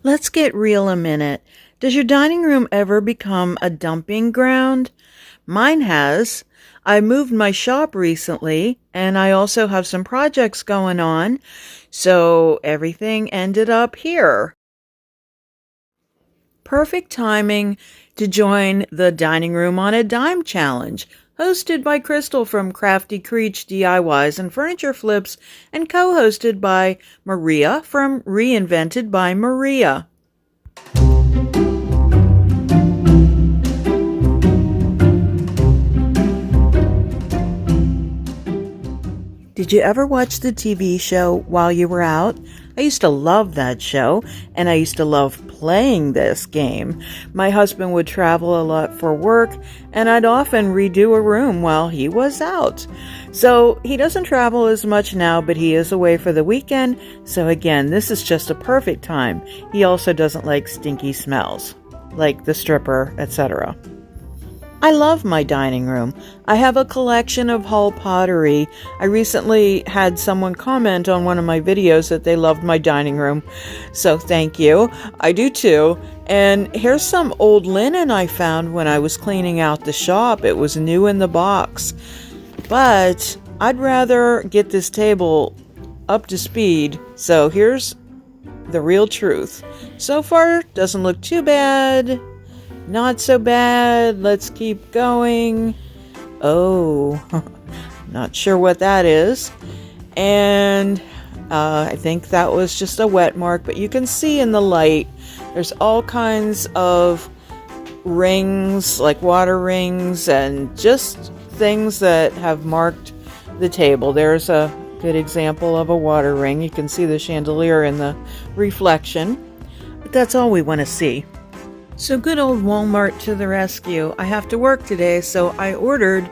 Let's get real a minute. Does your dining room ever become a dumping ground? Mine has. I moved my shop recently, and I also have some projects going on, so everything ended up here. Perfect timing to join the Dining Room on a Dime challenge, hosted by Crystal from Crafty Creech DIYs and Furniture Flips, and co-hosted by Maria from Reinvented by Maria. Did you ever watch the TV show While You Were Out? I used to love that show, and I used to love playing this game. My husband would travel a lot for work, and I'd often redo a room while he was out. So he doesn't travel as much now, but he is away for the weekend, so again, this is just a perfect time. He also doesn't like stinky smells, like the stripper, etc. I love my dining room. I have a collection of Hull pottery. I recently had someone comment on one of my videos that they loved my dining room, so thank you. I do too. And here's some old linen I found when I was cleaning out the shop. It was new in the box. But I'd rather get this table up to speed, so here's the real truth. So far, doesn't look too bad. Not so bad. Let's keep going. Oh, not sure what that is. And I think that was just a wet mark, but you can see in the light, there's all kinds of rings, like water rings, and just things that have marked the table. There's a good example of a water ring. You can see the chandelier in the reflection, but that's all we want to see. So good old Walmart to the rescue. I have to work today, so I ordered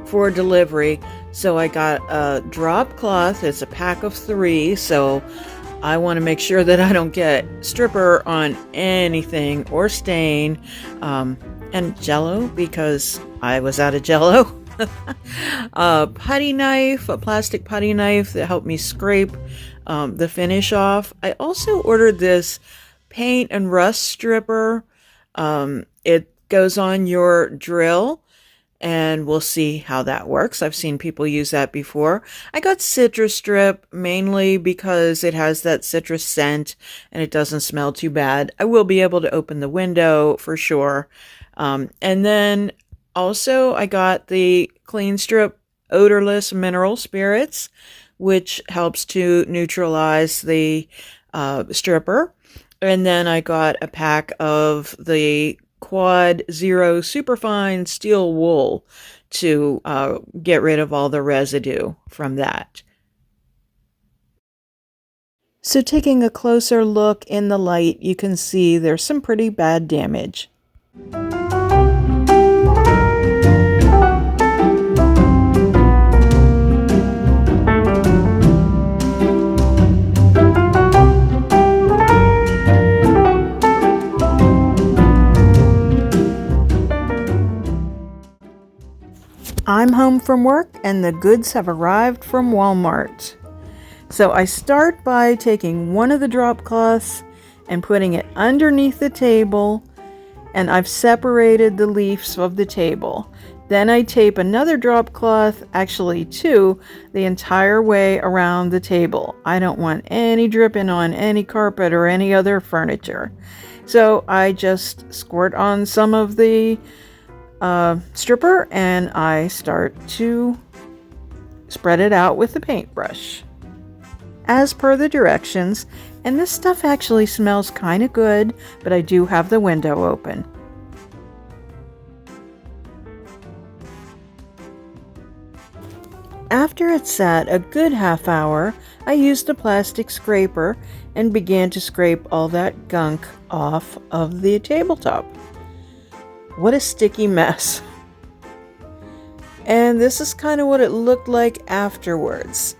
for delivery. So I got a drop cloth. It's a pack of 3, so I want to make sure that I don't get stripper on anything or stain. And Jell-O, because I was out of Jell-O. A putty knife, a plastic putty knife that helped me scrape the finish off. I also ordered this paint and rust stripper. It goes on your drill, and we'll see how that works. I've seen people use that before. I got citrus strip mainly because it has that citrus scent and it doesn't smell too bad. I will be able to open the window for sure. And then also I got the clean strip odorless mineral spirits, which helps to neutralize the stripper. And then I got a pack of the Quad Zero Superfine Steel Wool to get rid of all the residue from that. So taking a closer look in the light, you can see there's some pretty bad damage. I'm home from work and the goods have arrived from Walmart. So I start by taking one of the drop cloths and putting it underneath the table, and I've separated the leaves of the table. Then I tape another drop cloth, actually 2, the entire way around the table. I don't want any dripping on any carpet or any other furniture. So I just squirt on some of the stripper and I start to spread it out with the paintbrush as per the directions. And this stuff actually smells kind of good, but I do have the window open. After it sat a good half hour, I used a plastic scraper and began to scrape all that gunk off of the tabletop. What a sticky mess. And this is kind of what it looked like afterwards.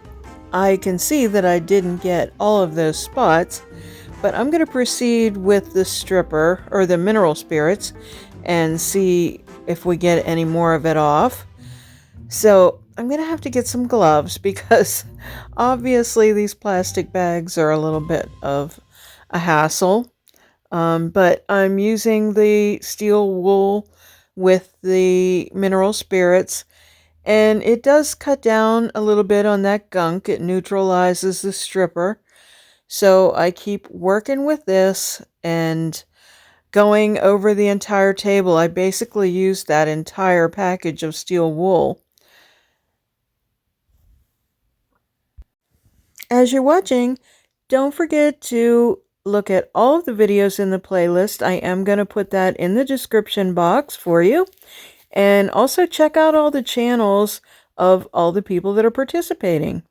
I can see that I didn't get all of those spots, but I'm going to proceed with the stripper or the mineral spirits and see if we get any more of it off. So I'm going to have to get some gloves because obviously these plastic bags are a little bit of a hassle. But I'm using the steel wool with the mineral spirits, and it does cut down a little bit on that gunk. It neutralizes the stripper. So I keep working with this and going over the entire table. I basically used that entire package of steel wool. As you're watching, don't forget to look at all of the videos in the playlist. I am going to put that in the description box for you. And also check out all the channels of all the people that are participating.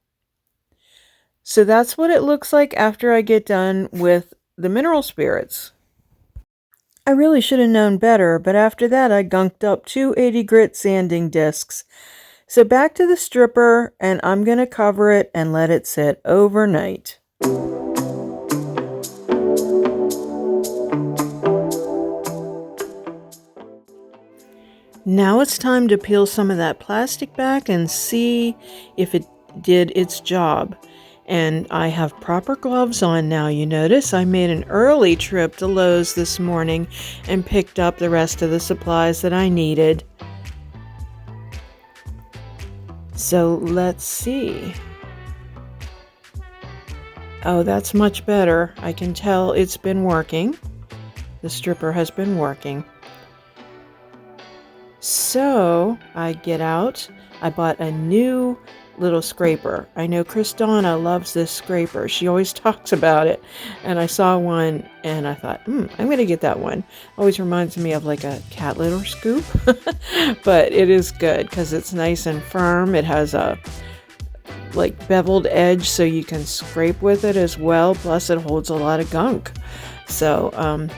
So that's what it looks like after I get done with the mineral spirits. I really should have known better, but after that I gunked up 280 grit sanding discs. So back to the stripper, and I'm going to cover it and let it sit overnight. Now it's time to peel some of that plastic back and see if it did its job. And I have proper gloves on now, you notice. I made an early trip to Lowe's this morning and picked up the rest of the supplies that I needed. So let's see. Oh, that's much better. I can tell it's been working. The stripper has been working. So I get out. I bought a new little scraper. I know Christina loves this scraper. She always talks about it. And I saw one and I thought, I'm going to get that one. Always reminds me of like a cat litter scoop. But it is good because it's nice and firm. It has a like beveled edge so you can scrape with it as well. Plus it holds a lot of gunk. So,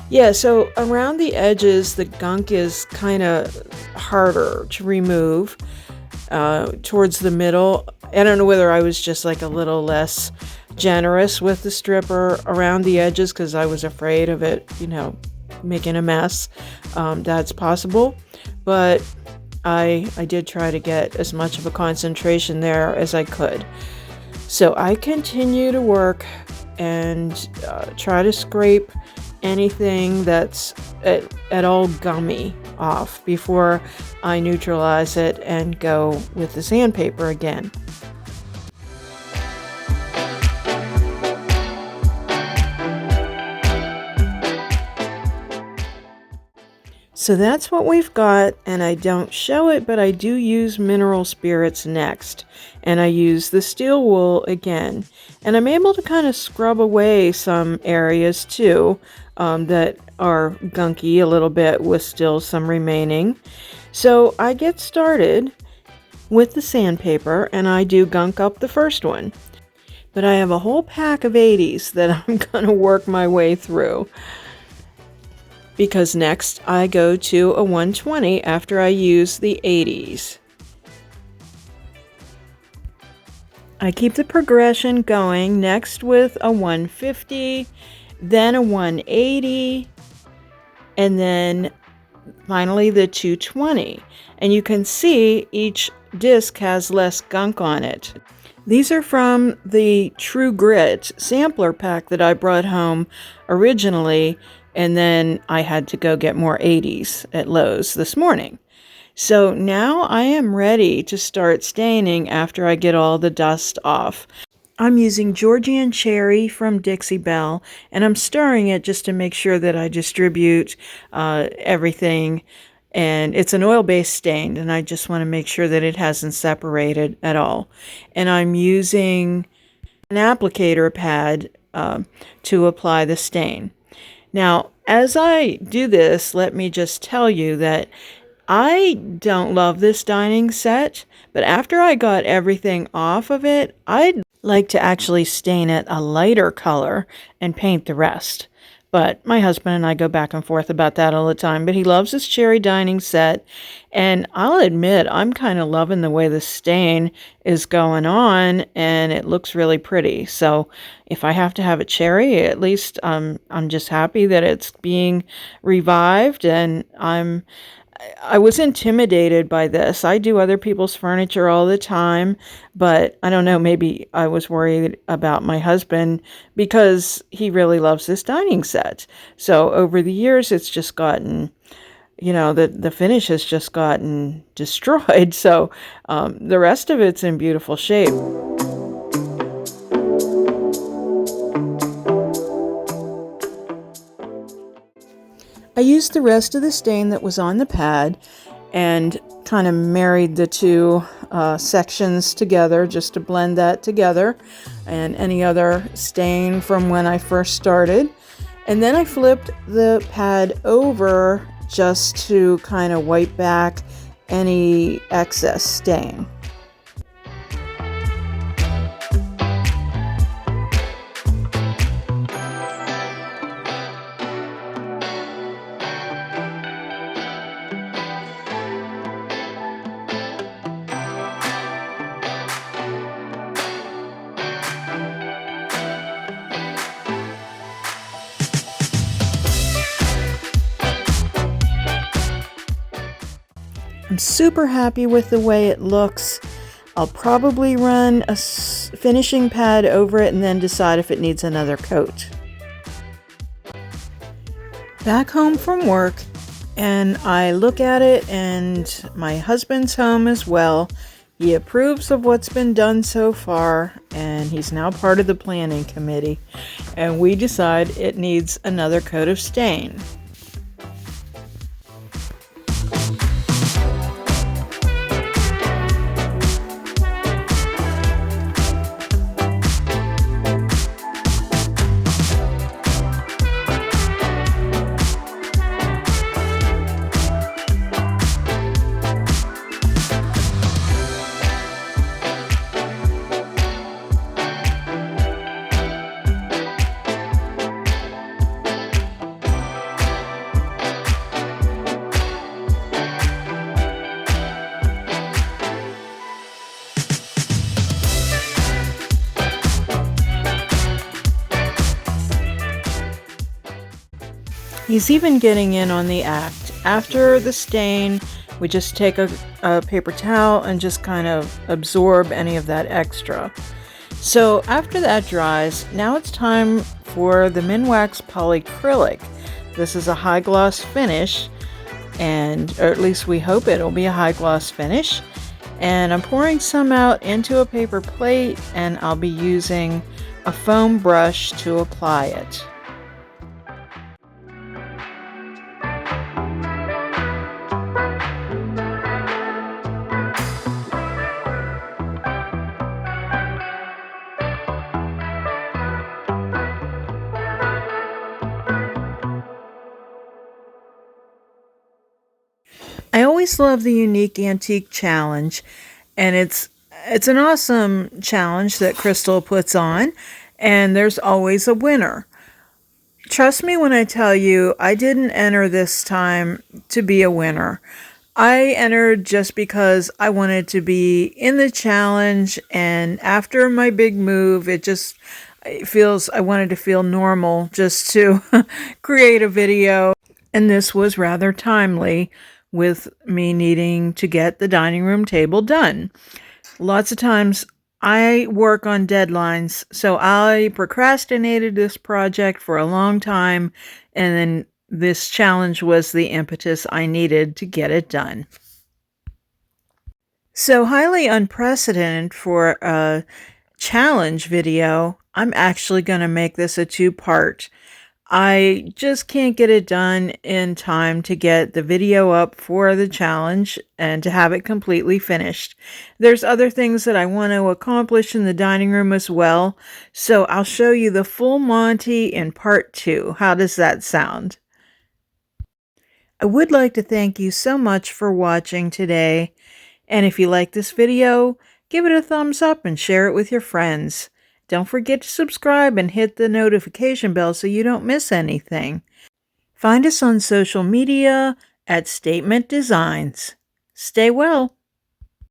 yeah, so around the edges, the gunk is kind of harder to remove. Towards the middle, I don't know whether I was just like a little less generous with the stripper around the edges because I was afraid of it, making a mess. That's possible, but I did try to get as much of a concentration there as I could. So I continue to work and try to scrape anything that's at all gummy off before I neutralize it and go with the sandpaper again. So that's what we've got, and I don't show it, but I do use mineral spirits next. And I use the steel wool again. And I'm able to kind of scrub away some areas too that are gunky a little bit with still some remaining. So I get started with the sandpaper and I do gunk up the first one. But I have a whole pack of 80s that I'm going to work my way through. Because next I go to a 120 after I use the 80s. I keep the progression going, next with a 150, then a 180, and then finally the 220. And you can see each disc has less gunk on it. These are from the True Grit sampler pack that I brought home originally, and then I had to go get more 80s at Lowe's this morning. So now I am ready to start staining after I get all the dust off. I'm using Georgian Cherry from Dixie Belle, and I'm stirring it just to make sure that I distribute everything. And it's an oil-based stain, and I just want to make sure that it hasn't separated at all. And I'm using an applicator pad to apply the stain. Now, as I do this, let me just tell you that I don't love this dining set, but after I got everything off of it, I'd like to actually stain it a lighter color and paint the rest. But my husband and I go back and forth about that all the time, but he loves his cherry dining set, and I'll admit I'm kind of loving the way the stain is going on, and it looks really pretty. So if I have to have a cherry, at least I'm just happy that it's being revived, and I'm I was intimidated by this. I do other people's furniture all the time, but I don't know, maybe I was worried about my husband because he really loves this dining set. So over the years, it's just gotten, the finish has just gotten destroyed. So the rest of it's in beautiful shape. I used the rest of the stain that was on the pad and kind of married the two sections together just to blend that together and any other stain from when I first started. And then I flipped the pad over just to kind of wipe back any excess stain. I'm super happy with the way it looks. I'll probably run a finishing pad over it and then decide if it needs another coat. Back home from work, and I look at it, and my husband's home as well. He approves of what's been done so far, and he's now part of the planning committee. And we decide it needs another coat of stain. He's even getting in on the act. After the stain, we just take a paper towel and just kind of absorb any of that extra. So after that dries, now it's time for the Minwax Polycrylic. This is a high gloss finish, or at least we hope it'll be a high gloss finish. And I'm pouring some out into a paper plate, and I'll be using a foam brush to apply it. I always love the Unique Antique Challenge, and it's an awesome challenge that Crystal puts on, and there's always a winner. Trust me when I tell you, I didn't enter this time to be a winner. I entered just because I wanted to be in the challenge, and after my big move, I wanted to feel normal just to create a video, and this was rather timely with me needing to get the dining room table done. Lots of times I work on deadlines, so I procrastinated this project for a long time, and then this challenge was the impetus I needed to get it done. So highly unprecedented for a challenge video, I'm actually going to make this a two-part. I just can't get it done in time to get the video up for the challenge and to have it completely finished. There's other things that I want to accomplish in the dining room as well, so I'll show you the full Monty in part 2. How does that sound? I would like to thank you so much for watching today, and if you like this video, give it a thumbs up and share it with your friends. Don't forget to subscribe and hit the notification bell so you don't miss anything. Find us on social media at Statement Designs. Stay well.